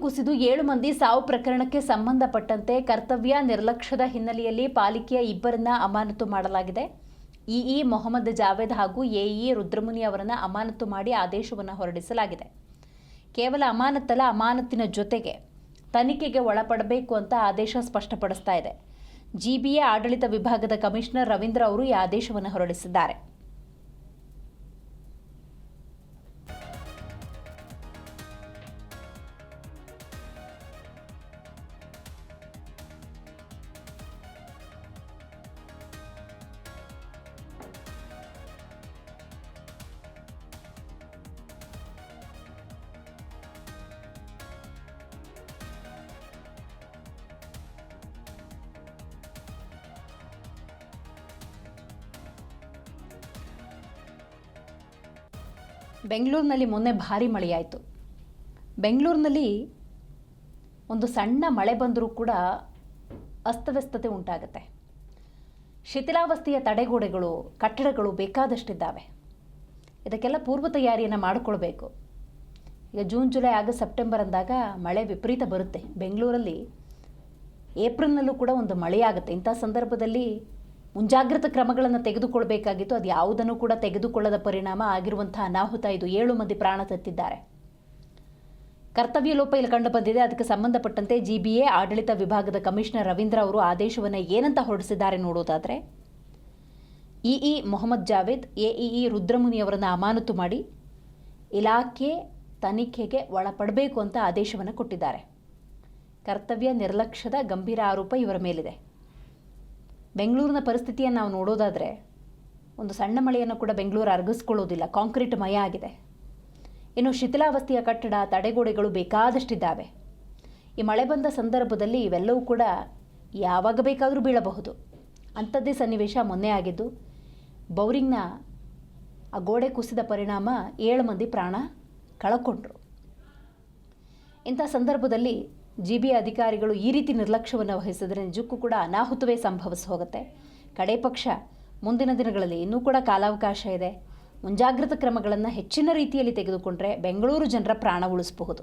ಕುಸಿದು 7 ಮಂದಿ ಸಾವು ಪ್ರಕರಣಕ್ಕೆ ಸಂಬಂಧಪಟ್ಟಂತೆ ಕರ್ತವ್ಯ ನಿರ್ಲಕ್ಷ್ಯದ ಹಿನ್ನೆಲೆಯಲ್ಲಿ ಪಾಲಿಕೆಯ ಇಬ್ಬರನ್ನ ಅಮಾನತು ಮಾಡಲಾಗಿದೆ. ಇಇ ಮೊಹಮ್ಮದ್ ಜಾವೇದ್ ಹಾಗೂ ಎಇ ರುದ್ರಮುನಿ ಅವರನ್ನು ಅಮಾನತು ಮಾಡಿ ಆದೇಶವನ್ನು ಹೊರಡಿಸಲಾಗಿದೆ. ಕೇವಲ ಅಮಾನತಲ್ಲ, ಅಮಾನತಿನ ಜೊತೆಗೆ ತನಿಖೆಗೆ ಒಳಪಡಬೇಕು ಅಂತ ಆದೇಶ ಸ್ಪಷ್ಟಪಡಿಸ್ತಾ ಇದೆ. ಜಿಬಿಎ ಆಡಳಿತ ವಿಭಾಗದ ಕಮಿಷನರ್ ರವೀಂದ್ರ ಅವರು ಈ ಆದೇಶವನ್ನು ಹೊರಡಿಸಿದ್ದಾರೆ. ಬೆಂಗಳೂರಿನಲ್ಲಿ ಮೊನ್ನೆ ಭಾರಿ ಮಳೆಯಾಯಿತು. ಬೆಂಗಳೂರಿನಲ್ಲಿ ಒಂದು ಸಣ್ಣ ಮಳೆ ಬಂದರೂ ಕೂಡ ಅಸ್ತವ್ಯಸ್ತತೆ ಉಂಟಾಗುತ್ತೆ. ಶಿಥಿಲಾವಸ್ಥೆಯ ತಡೆಗೋಡೆಗಳು, ಕಟ್ಟಡಗಳು ಬೇಕಾದಷ್ಟಿದ್ದಾವೆ. ಇದಕ್ಕೆಲ್ಲ ಪೂರ್ವ ತಯಾರಿಯನ್ನು ಮಾಡಿಕೊಳ್ಬೇಕು. ಈಗ ಜೂನ್, ಜುಲೈ, ಆಗಸ್ಟ್, ಸೆಪ್ಟೆಂಬರ್ ಅಂದಾಗ ಮಳೆ ವಿಪರೀತ ಬರುತ್ತೆ. ಬೆಂಗಳೂರಲ್ಲಿ ಏಪ್ರಿಲ್ನಲ್ಲೂ ಕೂಡ ಒಂದು ಮಳೆಯಾಗುತ್ತೆ. ಇಂಥ ಸಂದರ್ಭದಲ್ಲಿ ಮುಂಜಾಗ್ರತಾ ಕ್ರಮಗಳನ್ನು ತೆಗೆದುಕೊಳ್ಬೇಕಾಗಿತ್ತು. ಅದು ಯಾವುದನ್ನು ಕೂಡ ತೆಗೆದುಕೊಳ್ಳದ ಪರಿಣಾಮ ಆಗಿರುವಂಥ ಅನಾಹುತ ಇದು. 7 ಮಂದಿ ಪ್ರಾಣ ತೆತ್ತಿದ್ದಾರೆ. ಕರ್ತವ್ಯ ಲೋಪ ಇಲ್ಲಿ ಕಂಡು ಬಂದಿದೆ. ಅದಕ್ಕೆ ಸಂಬಂಧಪಟ್ಟಂತೆ ಜಿಬಿಎ ಆಡಳಿತ ವಿಭಾಗದ ಕಮಿಷನರ್ ರವೀಂದ್ರ ಅವರು ಆದೇಶವನ್ನು ಏನಂತ ಹೊರಡಿಸಿದ್ದಾರೆ ನೋಡೋದಾದರೆ, ಇಇ ಮೊಹಮ್ಮದ್ ಜಾವೇದ್, ಎಇ ರುದ್ರಮುನಿ ಅವರನ್ನು ಅಮಾನತು ಮಾಡಿ ಇಲಾಖೆ ತನಿಖೆಗೆ ಒಳಪಡಬೇಕು ಅಂತ ಆದೇಶವನ್ನು ಕೊಟ್ಟಿದ್ದಾರೆ. ಕರ್ತವ್ಯ ನಿರ್ಲಕ್ಷ್ಯದ ಗಂಭೀರ ಆರೋಪ ಇವರ ಮೇಲಿದೆ. ಬೆಂಗಳೂರಿನ ಪರಿಸ್ಥಿತಿಯನ್ನು ನಾವು ನೋಡೋದಾದರೆ, ಒಂದು ಸಣ್ಣ ಮಳೆಯನ್ನು ಕೂಡ ಬೆಂಗಳೂರು ಅರಗಿಸ್ಕೊಳ್ಳೋದಿಲ್ಲ. ಕಾಂಕ್ರೀಟ್ ಮಯ ಆಗಿದೆ. ಇನ್ನು ಶಿಥಿಲಾವಸ್ಥೆಯ ಕಟ್ಟಡ, ತಡೆಗೋಡೆಗಳು ಬೇಕಾದಷ್ಟಿದ್ದಾವೆ. ಈ ಮಳೆ ಬಂದ ಸಂದರ್ಭದಲ್ಲಿ ಇವೆಲ್ಲವೂ ಕೂಡ ಯಾವಾಗ ಬೇಕಾದರೂ ಬೀಳಬಹುದು. ಅಂಥದ್ದೇ ಸನ್ನಿವೇಶ ಮೊನ್ನೆ ಆಗಿದ್ದು. ಬೌರಿಂಗ್ನ ಆ ಗೋಡೆ ಕುಸಿದ ಪರಿಣಾಮ 7 ಮಂದಿ ಪ್ರಾಣ ಕಳಕೊಂಡ್ರು. ಇಂಥ ಸಂದರ್ಭದಲ್ಲಿ ಜಿಬಿಎ ಅಧಿಕಾರಿಗಳು ಈ ರೀತಿ ನಿರ್ಲಕ್ಷ್ಯವನ್ನು ವಹಿಸಿದರೆ ನಿಜಕ್ಕೂ ಕೂಡ ಅನಾಹುತವೇ ಸಂಭವಿಸಿ ಹೋಗುತ್ತೆ. ಕಡೆ ಪಕ್ಷ ಮುಂದಿನ ದಿನಗಳಲ್ಲಿ ಇನ್ನೂ ಕೂಡ ಕಾಲಾವಕಾಶ ಇದೆ. ಮುಂಜಾಗ್ರತಾ ಕ್ರಮಗಳನ್ನು ಹೆಚ್ಚಿನ ರೀತಿಯಲ್ಲಿ ತೆಗೆದುಕೊಂಡ್ರೆ ಬೆಂಗಳೂರು ಜನರ ಪ್ರಾಣ ಉಳಿಸಬಹುದು.